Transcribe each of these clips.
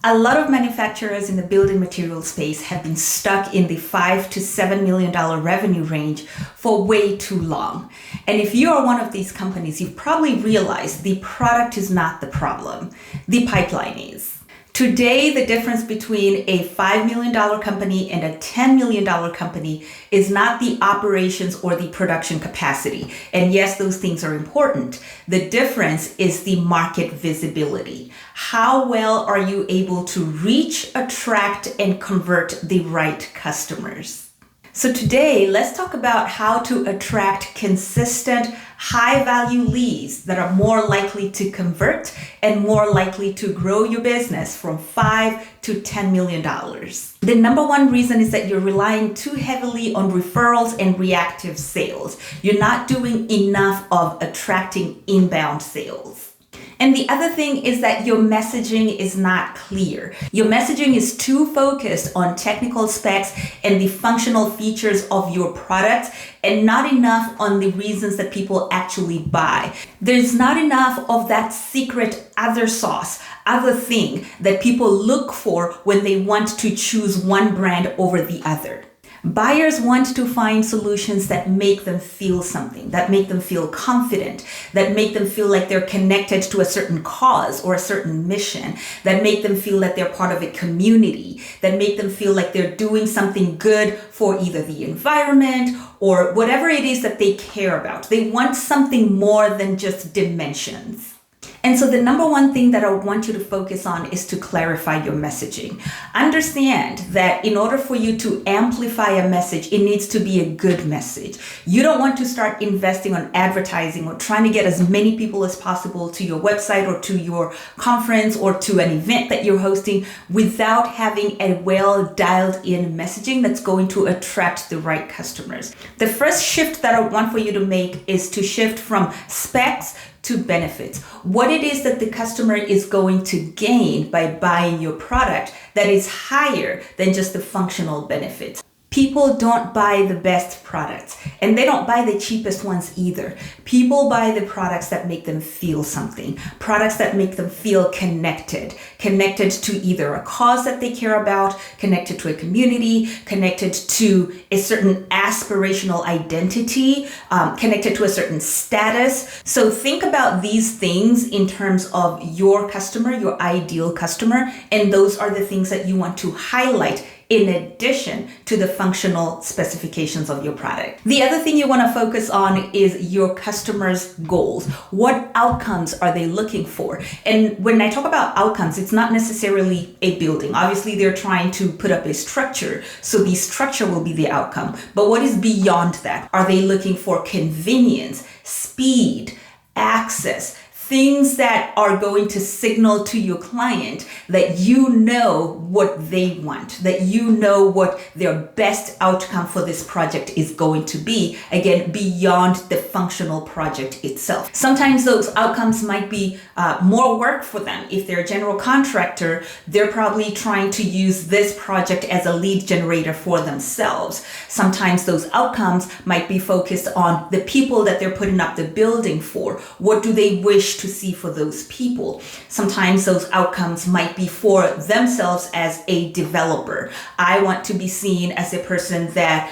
A lot of manufacturers in the building material space have been stuck in the $5 to $7 million revenue range for way too long. And if you are one of these companies, you've probably realized the product is not the problem. The pipeline is. Today, the difference between a $5 million company and a $10 million company is not the operations or the production capacity. And yes, those things are important. The difference is the market visibility. How well are you able to reach, attract, and convert the right customers? So today, let's talk about how to attract consistent, high-value leads that are more likely to convert and more likely to grow your business from $5 to $10 million. The number one reason is that you're relying too heavily on referrals and reactive sales. You're not doing enough of attracting inbound sales. And the other thing is that your messaging is not clear. Your messaging is too focused on technical specs and the functional features of your product and not enough on the reasons that people actually buy. There's not enough of that secret other sauce, other thing that people look for when they want to choose one brand over the other. Buyers want to find solutions that make them feel something, that make them feel confident, that make them feel like they're connected to a certain cause or a certain mission, that make them feel that they're part of a community, that make them feel like they're doing something good for either the environment or whatever it is that they care about. They want something more than just dimensions. And so the number one thing that I want you to focus on is to clarify your messaging. Understand that in order for you to amplify a message, it needs to be a good message. You don't want to start investing on advertising or trying to get as many people as possible to your website or to your conference or to an event that you're hosting without having a well dialed in messaging that's going to attract the right customers. The first shift that I want for you to make is to shift from specs to benefits. What it is that the customer is going to gain by buying your product that is higher than just the functional benefits. People don't buy the best products and they don't buy the cheapest ones either. People buy the products that make them feel something, products that make them feel connected to either a cause that they care about, connected to a community, connected to a certain aspirational identity, connected to a certain status. So think about these things in terms of your customer, your ideal customer, and those are the things that you want to highlight in addition to the functional specifications of your product. The other thing you want to focus on is your customers' goals. What outcomes are they looking for? And when I talk about outcomes, it's not necessarily a building. Obviously, they're trying to put up a structure, so the structure will be the outcome. But what is beyond that? Are they looking for convenience, speed, access? Things that are going to signal to your client that you know what they want, that you know what their best outcome for this project is going to be, again, beyond the functional project itself. Sometimes those outcomes might be more work for them. If they're a general contractor, they're probably trying to use this project as a lead generator for themselves. Sometimes those outcomes might be focused on the people that they're putting up the building for. What do they wish to see for those people? Sometimes those outcomes might be for themselves as a developer. I want to be seen as a person that,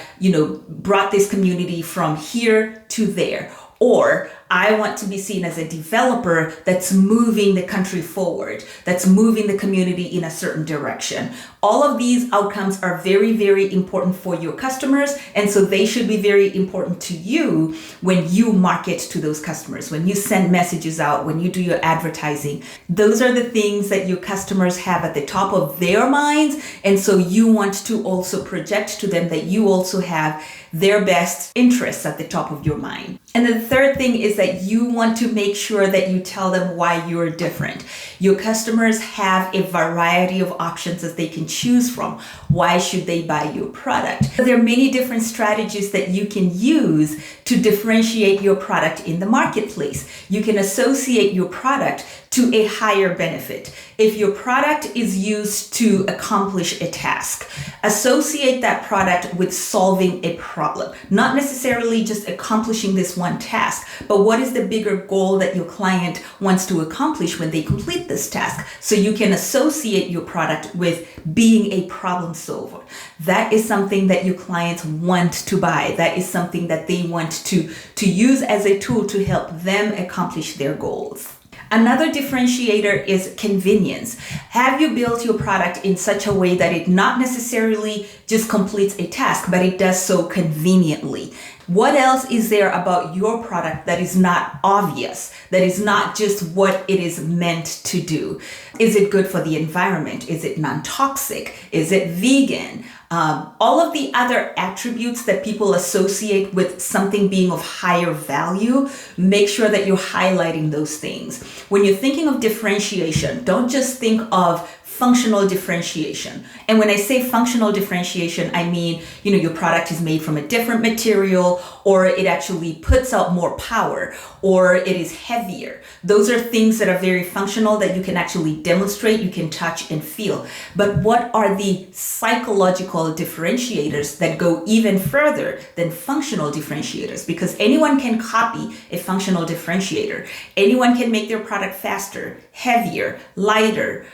brought this community from here to there. Or I want to be seen as a developer that's moving the country forward, that's moving the community in a certain direction. All of these outcomes are very, very important for your customers. And so they should be very important to you when you market to those customers, when you send messages out, when you do your advertising. Those are the things that your customers have at the top of their minds. And so you want to also project to them that you also have their best interests at the top of your mind. And the third thing is that you want to make sure that you tell them why you're different. Your customers have a variety of options that they can choose from. Why should they buy your product? There are many different strategies that you can use to differentiate your product in the marketplace. You can associate your product to a higher benefit. If your product is used to accomplish a task, associate that product with solving a problem. Not necessarily just accomplishing this one task, but what is the bigger goal that your client wants to accomplish when they complete this task? So you can associate your product with being a problem solver. That is something that your clients want to buy. That is something that they want to use as a tool to help them accomplish their goals. Another differentiator is convenience. Have you built your product in such a way that it not necessarily just completes a task, but it does so conveniently? What else is there about your product that is not obvious, that is not just what it is meant to do? Is it good for the environment? Is it non-toxic? Is it vegan? All of the other attributes that people associate with something being of higher value, make sure that you're highlighting those things. When you're thinking of differentiation, don't just think of functional differentiation. And when I say functional differentiation, I mean, your product is made from a different material, or it actually puts out more power, or it is heavier. Those are things that are very functional that you can actually demonstrate, you can touch and feel. But what are the psychological differentiators that go even further than functional differentiators? Because anyone can copy a functional differentiator. Anyone can make their product faster, heavier, lighter,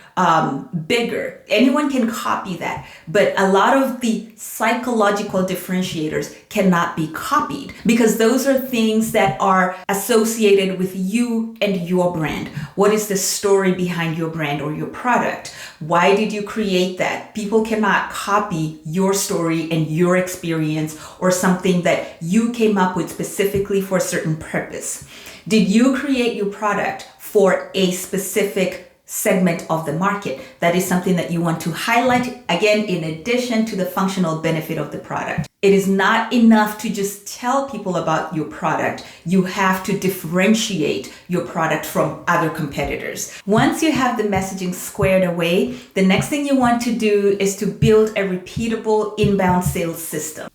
bigger. Anyone can copy that. But a lot of the psychological differentiators cannot be copied because those are things that are associated with you and your brand. What is the story behind your brand or your product? Why did you create that? People cannot copy your story and your experience or something that you came up with specifically for a certain purpose. Did you create your product for a specific segment of the market? That is something that you want to highlight, again, in addition to the functional benefit of the product. It is not enough to just tell people about your product. You have to differentiate your product from other competitors. Once you have the messaging squared away, the next thing you want to do is to build a repeatable inbound sales system.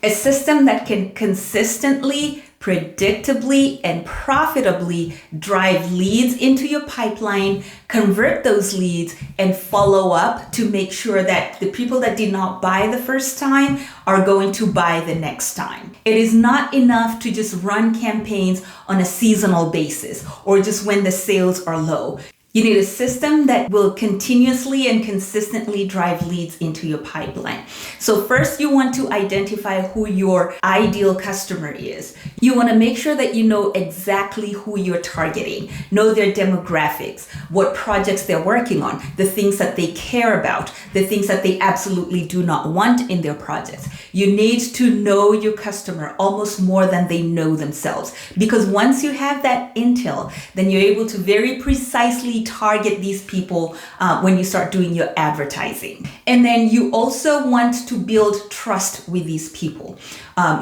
A system that can consistently, predictably, and profitably drive leads into your pipeline, convert those leads, and follow up to make sure that the people that did not buy the first time are going to buy the next time. It is not enough to just run campaigns on a seasonal basis or just when the sales are low. You need a system that will continuously and consistently drive leads into your pipeline. So first, you want to identify who your ideal customer is. You want to make sure that you know exactly who you're targeting, know their demographics, what projects they're working on, the things that they care about, the things that they absolutely do not want in their projects. You need to know your customer almost more than they know themselves, because once you have that intel, then you're able to very precisely target these people when you start doing your advertising. And then you also want to build trust with these people.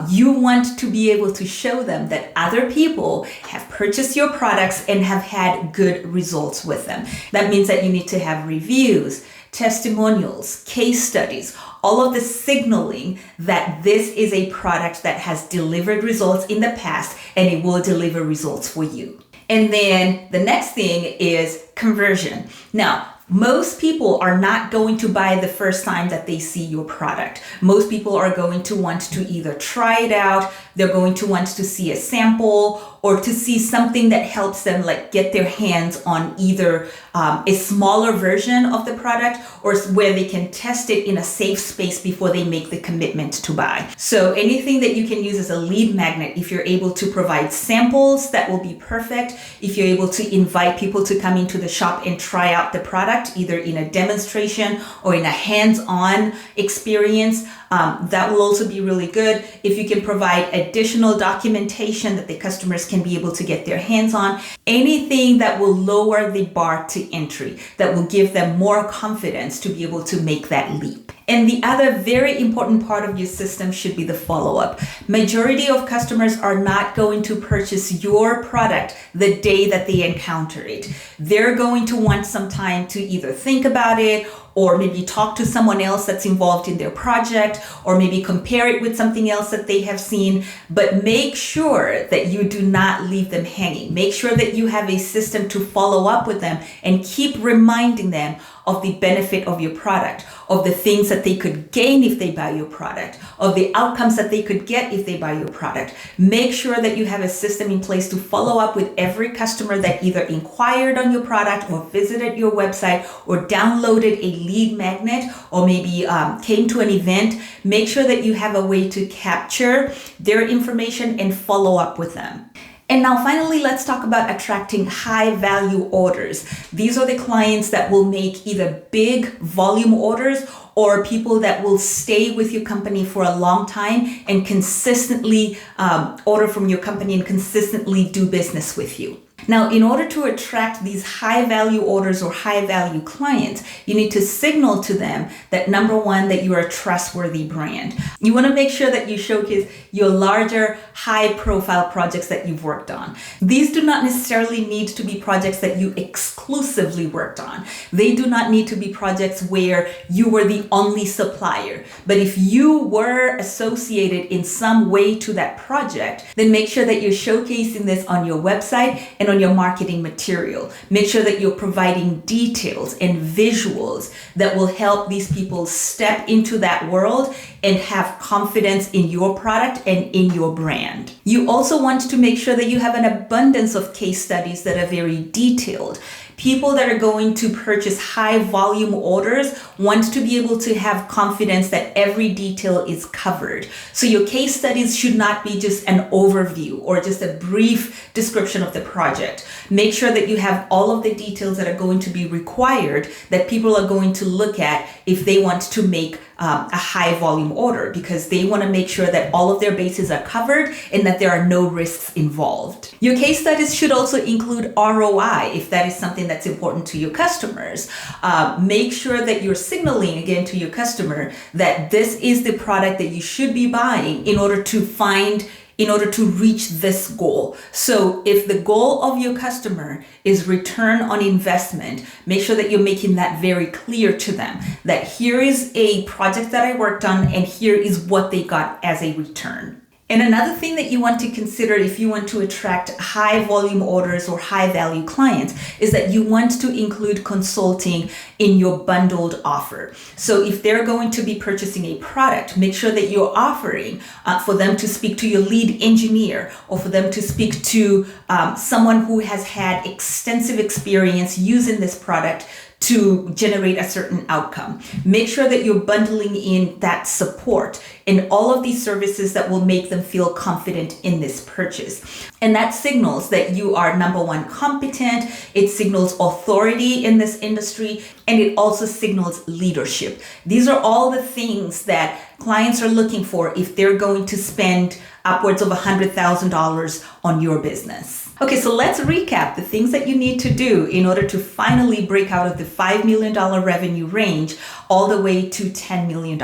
You want to be able to show them that other people have purchased your products and have had good results with them. That means that you need to have reviews, testimonials, case studies, all of the signaling that this is a product that has delivered results in the past and it will deliver results for you. And then the next thing is conversion. Now, most people are not going to buy the first time that they see your product. Most people are going to want to either try it out, they're going to want to see a sample, or to see something that helps them get their hands on either a smaller version of the product or where they can test it in a safe space before they make the commitment to buy. So anything that you can use as a lead magnet, if you're able to provide samples, that will be perfect. If you're able to invite people to come into the shop and try out the product, either in a demonstration or in a hands-on experience, that will also be really good. If you can provide additional documentation that the customers can be able to get their hands on, anything that will lower the bar to entry, that will give them more confidence to be able to make that leap. And the other very important part of your system should be the follow-up. Majority of customers are not going to purchase your product the day that they encounter it. They're going to want some time to either think about it or maybe talk to someone else that's involved in their project, or maybe compare it with something else that they have seen. But make sure that you do not leave them hanging. Make sure that you have a system to follow up with them and keep reminding them of the benefit of your product, of the things that they could gain if they buy your product, of the outcomes that they could get if they buy your product. Make sure that you have a system in place to follow up with every customer that either inquired on your product or visited your website or downloaded a lead magnet or maybe came to an event. Make sure that you have a way to capture their information and follow up with them. And now finally, let's talk about attracting high value orders. These are the clients that will make either big volume orders or people that will stay with your company for a long time and consistently order from your company and consistently do business with you. Now, in order to attract these high value orders or high value clients, you need to signal to them that number one, that you are a trustworthy brand. You want to make sure that you showcase your larger, high profile projects that you've worked on. These do not necessarily need to be projects that you exclusively worked on. They do not need to be projects where you were the only supplier. But if you were associated in some way to that project, then make sure that you're showcasing this on your website and on your marketing material. Make sure that you're providing details and visuals that will help these people step into that world and have confidence in your product and in your brand. You also want to make sure that you have an abundance of case studies that are very detailed. People that are going to purchase high volume orders want to be able to have confidence that every detail is covered. So your case studies should not be just an overview or just a brief description of the project. Make sure that you have all of the details that are going to be required that people are going to look at if they want to make a high volume order, because they want to make sure that all of their bases are covered and that there are no risks involved. Your case studies should also include ROI if that is something that's important to your customers. Make sure that you're signaling again to your customer that this is the product that you should be buying in order to reach this goal. So if the goal of your customer is return on investment, make sure that you're making that very clear to them, that here is a project that I worked on and here is what they got as a return. And another thing that you want to consider if you want to attract high volume orders or high value clients is that you want to include consulting in your bundled offer. So if they're going to be purchasing a product, make sure that you're offering for them to speak to your lead engineer or for them to speak to someone who has had extensive experience using this product to generate a certain outcome. Make sure that you're bundling in that support and all of these services that will make them feel confident in this purchase. And that signals that you are number one, competent, it signals authority in this industry, and it also signals leadership. These are all the things that clients are looking for if they're going to spend upwards of $100,000 on your business. Okay, so let's recap the things that you need to do in order to finally break out of the $5 million revenue range all the way to $10 million.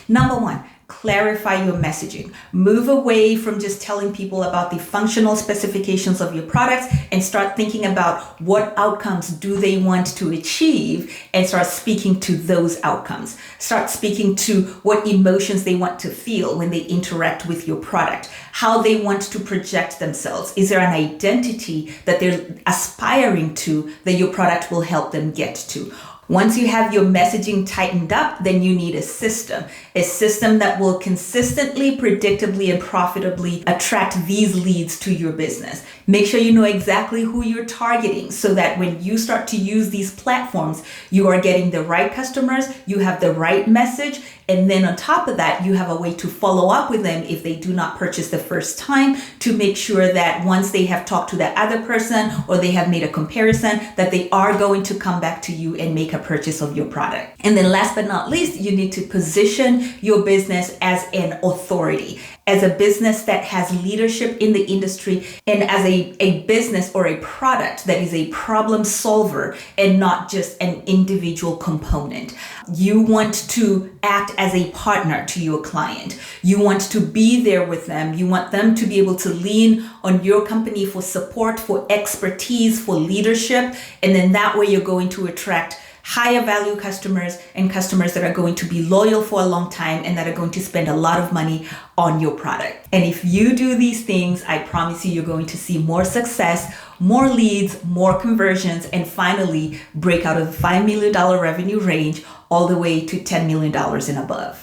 Number one, clarify your messaging. Move away from just telling people about the functional specifications of your products and start thinking about what outcomes do they want to achieve and start speaking to those outcomes. Start speaking to what emotions they want to feel when they interact with your product, how they want to project themselves. Is there an identity that they're aspiring to that your product will help them get to? Once you have your messaging tightened up, then you need a system that will consistently, predictably, and profitably attract these leads to your business. Make sure you know exactly who you're targeting so that when you start to use these platforms, you are getting the right customers, you have the right message, and then on top of that, you have a way to follow up with them if they do not purchase the first time, to make sure that once they have talked to that other person or they have made a comparison, that they are going to come back to you and make a purchase of your product. And then last but not least, you need to position your business as an authority, as a business that has leadership in the industry, and as a business or a product that is a problem solver and not just an individual component. You want to act as a partner to your client. You want to be there with them. You want them to be able to lean on your company for support, for expertise, for leadership. And then that way you're going to attract higher value customers and customers that are going to be loyal for a long time and that are going to spend a lot of money on your product. And if you do these things, I promise you, you're going to see more success, more leads, more conversions, and finally break out of the $5 million revenue range all the way to $10 million and above.